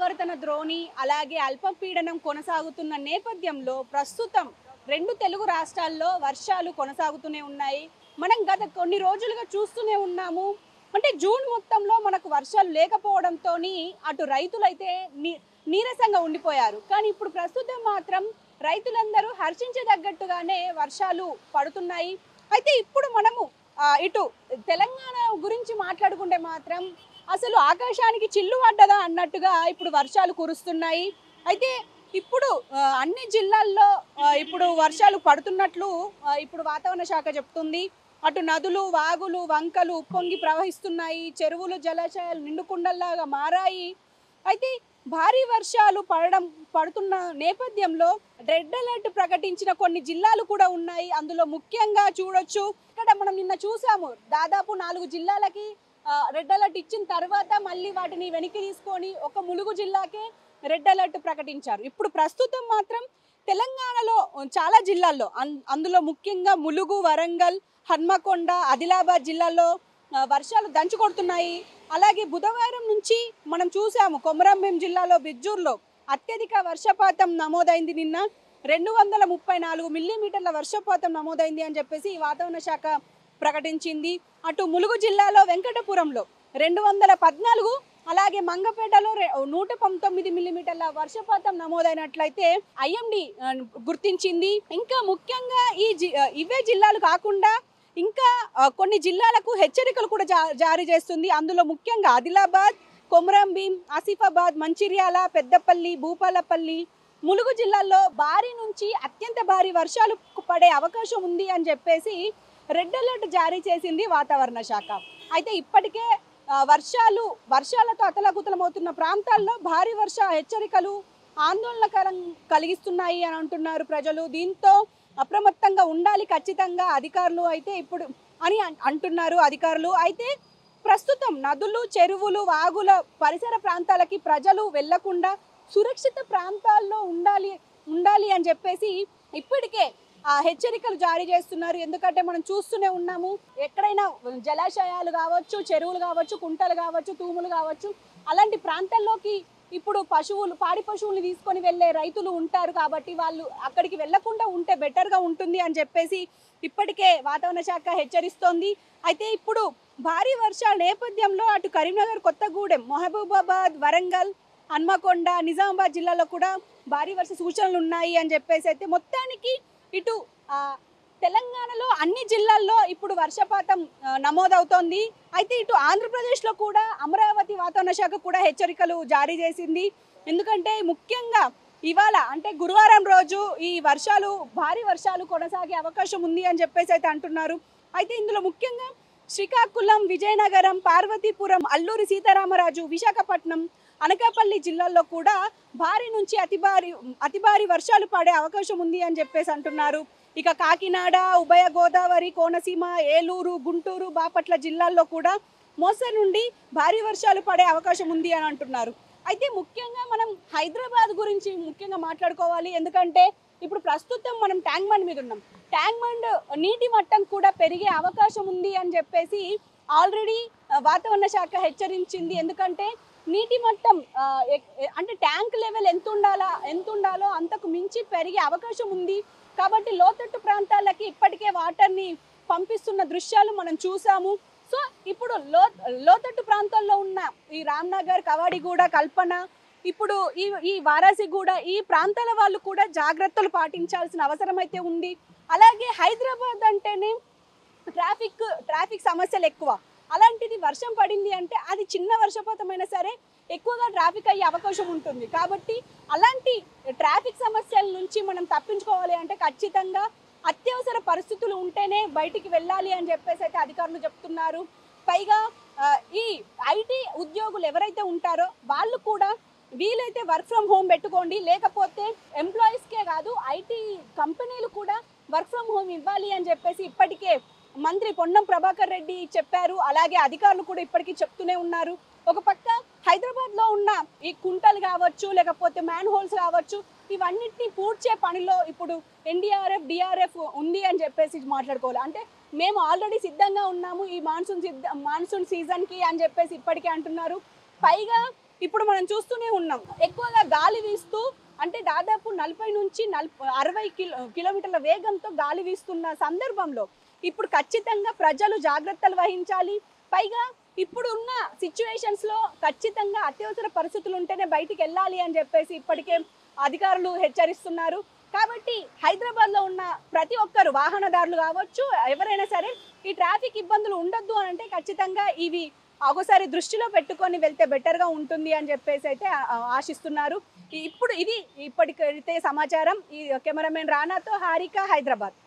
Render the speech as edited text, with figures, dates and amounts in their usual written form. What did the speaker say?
ఆవర్తన ద్రోణి అలాగే అల్పపీడనం కొనసాగుతున్న నేపథ్యంలో ప్రస్తుతం రెండు తెలుగు రాష్ట్రాల్లో వర్షాలు కొనసాగుతూనే ఉన్నాయి. మనం గత కొన్ని రోజులుగా చూస్తూనే ఉన్నాము. అంటే జూన్ మొత్తంలో మనకు వర్షాలు లేకపోవడంతో అటు రైతులైతే నీరసంగా ఉండిపోయారు. కానీ ఇప్పుడు ప్రస్తుతం మాత్రం రైతులందరూ హర్షించదగ్గట్టుగానే వర్షాలు పడుతున్నాయి. అయితే ఇప్పుడు మనము ఇటు తెలంగాణ గురించి మాట్లాడుకుంటే మాత్రం అసలు ఆకాశానికి చిల్లు పడ్డదా అన్నట్టుగా ఇప్పుడు వర్షాలు కురుస్తున్నాయి. అయితే ఇప్పుడు అన్ని జిల్లాల్లో ఇప్పుడు వర్షాలు పడుతున్నట్లు ఇప్పుడు వాతావరణ శాఖ చెప్తుంది. అటు నదులు, వాగులు, వంకలు ఉప్పొంగి ప్రవహిస్తున్నాయి. చెరువులు, జలాశయాలు నిండుకుండల్లాగా మారాయి. అయితే భారీ వర్షాలు పడుతున్న నేపథ్యంలో రెడ్ అలర్ట్ ప్రకటించిన కొన్ని జిల్లాలు కూడా ఉన్నాయి. అందులో ముఖ్యంగా చూడొచ్చు, ఇక్కడ మనం నిన్న చూసాము, దాదాపు 4 జిల్లాలకి రెడ్ అలర్ట్ ఇచ్చిన తర్వాత మళ్ళీ వాటిని వెనక్కి తీసుకొని ఒక ములుగు జిల్లాకే రెడ్ అలర్ట్ ప్రకటించారు. ఇప్పుడు ప్రస్తుతం మాత్రం తెలంగాణలో చాలా జిల్లాల్లో అందులో ముఖ్యంగా ములుగు, వరంగల్, హన్మకొండ, ఆదిలాబాద్ జిల్లాల్లో వర్షాలు దంచు కొడుతున్నాయి. అలాగే బుధవారం నుంచి మనం చూసాము కొమరంభీం జిల్లాలో బిజ్జూర్లో అత్యధిక వర్షపాతం నమోదైంది. నిన్న 234 మిల్లీమీటర్ల వర్షపాతం నమోదైంది అని చెప్పేసి వాతావరణ శాఖ ప్రకటించింది. అటు ములుగు జిల్లాలో వెంకటపురంలో 214, అలాగే మంగపేటలో 119 మిల్లీమీటర్ల వర్షపాతం నమోదైనట్లయితే ఐఎండి గుర్తించింది. ఇంకా ముఖ్యంగా ఇవే జిల్లాలు కాకుండా ఇంకా కొన్ని జిల్లాలకు హెచ్చరికలు కూడా జారీ చేస్తుంది. అందులో ముఖ్యంగా ఆదిలాబాద్, కొమరంభీం, ఆసిఫాబాద్, మంచిర్యాల, పెద్దపల్లి, భూపాలపల్లి, ములుగు జిల్లాల్లో భారీ నుంచి అత్యంత భారీ వర్షాలు పడే అవకాశం ఉంది అని చెప్పేసి రెడ్ అలర్ట్ జారీ చేసింది వాతావరణ శాఖ. అయితే ఇప్పటికే వర్షాలతో అతలాకుతలమవుతున్న ప్రాంతాల్లో భారీ వర్ష హెచ్చరికలు ఆందోళనకరం కలిగిస్తున్నాయి అని అంటున్నారు ప్రజలు. దీంతో అప్రమత్తంగా ఉండాలి ఖచ్చితంగా అధికారులు అయితే ఇప్పుడు అని అంటున్నారు అధికారులు. అయితే ప్రస్తుతం నదులు, చెరువులు, వాగుల పరిసర ప్రాంతాలకి ప్రజలు వెళ్లకుండా సురక్షిత ప్రాంతాల్లో ఉండాలి అని చెప్పేసి ఇప్పటికే హెచ్చరికలు జారీ చేస్తున్నారు. ఎందుకంటే మనం చూస్తూనే ఉన్నాము, ఎక్కడైనా జలాశయాలు కావచ్చు, చెరువులు కావచ్చు, కుంటలు కావచ్చు, తూములు కావచ్చు, అలాంటి ప్రాంతాల్లోకి ఇప్పుడు పాడి పశువుల్ని తీసుకొని వెళ్ళే రైతులు ఉంటారు. కాబట్టి వాళ్ళు అక్కడికి వెళ్లకుండా ఉంటే బెటర్గా ఉంటుంది అని చెప్పేసి ఇప్పటికే వాతావరణ శాఖ హెచ్చరిస్తోంది. అయితే ఇప్పుడు భారీ వర్షాల నేపథ్యంలో అటు కరీంనగర్, కొత్తగూడెం, మహబూబాబాద్, వరంగల్, హన్మకొండ, నిజామాబాద్ జిల్లాలో కూడా భారీ వర్ష సూచనలు ఉన్నాయి అని చెప్పేసి అయితే మొత్తానికి ఇటు తెలంగాణలో అన్ని జిల్లాల్లో ఇప్పుడు వర్షపాతం నమోదవుతోంది. అయితే ఇటు ఆంధ్రప్రదేశ్లో కూడా అమరావతి వాతావరణ శాఖ కూడా హెచ్చరికలు జారీ చేసింది. ఎందుకంటే ముఖ్యంగా ఇవాళ అంటే గురువారం రోజు ఈ భారీ వర్షాలు కొనసాగే అవకాశం ఉంది అని చెప్పేసి అయితే అంటున్నారు. అయితే ఇందులో ముఖ్యంగా శ్రీకాకుళం, విజయనగరం, పార్వతీపురం, అల్లూరి సీతారామరాజు, విశాఖపట్నం, అనకాపల్లి జిల్లాల్లో కూడా భారీ నుంచి అతి భారీ వర్షాలు పడే అవకాశం ఉంది అని చెప్పేసి అంటున్నారు. ఇక కాకినాడ, ఉభయ గోదావరి, కోనసీమ, ఏలూరు, గుంటూరు, బాపట్ల జిల్లాల్లో కూడా మోస్తరు నుండి భారీ వర్షాలు పడే అవకాశం ఉంది అని అంటున్నారు. అయితే ముఖ్యంగా మనం హైదరాబాద్ గురించి ముఖ్యంగా మాట్లాడుకోవాలి. ఎందుకంటే ఇప్పుడు ప్రస్తుతం మనం ట్యాంక్ బండ్ మీద ఉన్నాం. ట్యాంక్ బండ్ నీటి మట్టం కూడా పెరిగే అవకాశం ఉంది అని చెప్పేసి ఆల్రెడీ వాతావరణ శాఖ హెచ్చరించింది. ఎందుకంటే నీటి మట్టం అంటే ట్యాంక్ లెవెల్ ఎంత ఉండాలో అంతకు మించి పెరిగే అవకాశం ఉంది. కాబట్టి లోతట్టు ప్రాంతాలకి ఇప్పటికే వాటర్ని పంపిస్తున్న దృశ్యాలు మనం చూసాము. సో ఇప్పుడు లోతట్టు ప్రాంతాల్లో ఉన్న ఈ రామ్నగర్, కవాడిగూడ, కల్పన, ఇప్పుడు ఈ వారాసిగూడ, ఈ ప్రాంతాల వాళ్ళు కూడా జాగ్రత్తలు పాటించాల్సిన అవసరం అయితే ఉంది. అలాగే హైదరాబాద్ అంటేనే ట్రాఫిక్ సమస్యలు ఎక్కువ. అలాంటిది వర్షం పడింది అంటే అది చిన్న వర్షపాతమైనా సరే ఎక్కువగా ట్రాఫిక్ అయ్యే అవకాశం ఉంటుంది. కాబట్టి అలాంటి ట్రాఫిక్ సమస్యల నుంచి మనం తప్పించుకోవాలి అంటే ఖచ్చితంగా అత్యవసర పరిస్థితులు ఉంటేనే బయటికి వెళ్ళాలి అని చెప్పేసి అయితే అధికారులు చెప్తున్నారు. పైగా ఈ ఐటీ ఉద్యోగులు ఎవరైతే ఉంటారో వాళ్ళు కూడా వీలైతే వర్క్ ఫ్రమ్ హోమ్ పెట్టుకోండి. లేకపోతే ఎంప్లాయీస్కే కాదు ఐటీ కంపెనీలు కూడా వర్క్ ఫ్రమ్ హోమ్ ఇవ్వాలి అని చెప్పేసి ఇప్పటికే మంత్రి పొన్నం ప్రభాకర్ రెడ్డి చెప్పారు. అలాగే అధికారులు కూడా ఇప్పటికీ చెప్తూనే ఉన్నారు. ఒక పక్క హైదరాబాద్లో ఉన్న ఈ కుంటలు కావచ్చు, లేకపోతే మ్యాన్ హోల్స్ కావచ్చు, ఇవన్నిటిని పూడ్చే పనిలో ఇప్పుడు ఎన్డీఆర్ఎఫ్, డిఆర్ఎఫ్ ఉంది అని చెప్పేసి మాట్లాడుకోవాలి. అంటే మేము ఆల్రెడీ సిద్ధంగా ఉన్నాము ఈ మాన్సూన్ సీజన్కి అని చెప్పేసి ఇప్పటికే అంటున్నారు. పైగా ఇప్పుడు మనం చూస్తూనే ఉన్నాం. ఎక్కువగా గాలి వీస్తూ అంటే దాదాపు 40 నుంచి 60 కిలోమీటర్ల వేగంతో గాలి వీస్తున్న సందర్భంలో ఇప్పుడు ఖచ్చితంగా ప్రజలు జాగ్రత్తలు వహించాలి. పైగా ఇప్పుడు ఉన్న సిచ్యువేషన్స్‌లో ఖచ్చితంగా అత్యవసర పరిస్థితులు ఉంటేనే బయటికెళ్ళాలి అని చెప్పేసి ఇప్పటికే అధికారులు హెచ్చరిస్తున్నారు. కాబట్టి హైదరాబాద్‌లో ఉన్న ప్రతి ఒక్కరు వాహనదారులు కావచ్చు, ఎవరైనా సరే ఈ ట్రాఫిక్ ఇబ్బందులు ఉండొద్దు అనంటే ఖచ్చితంగా ఇవి ఒకసారి దృష్టిలో పెట్టుకొని వెళ్తే బెటర్‌గా ఉంటుంది అని చెప్పేసి అయితే ఆశిస్తున్నారు. ఇప్పుడు ఇది ఇప్పటికైతే సమాచారం. ఈ కెమెరామెన్ రానాతో హారిక, హైదరాబాద్.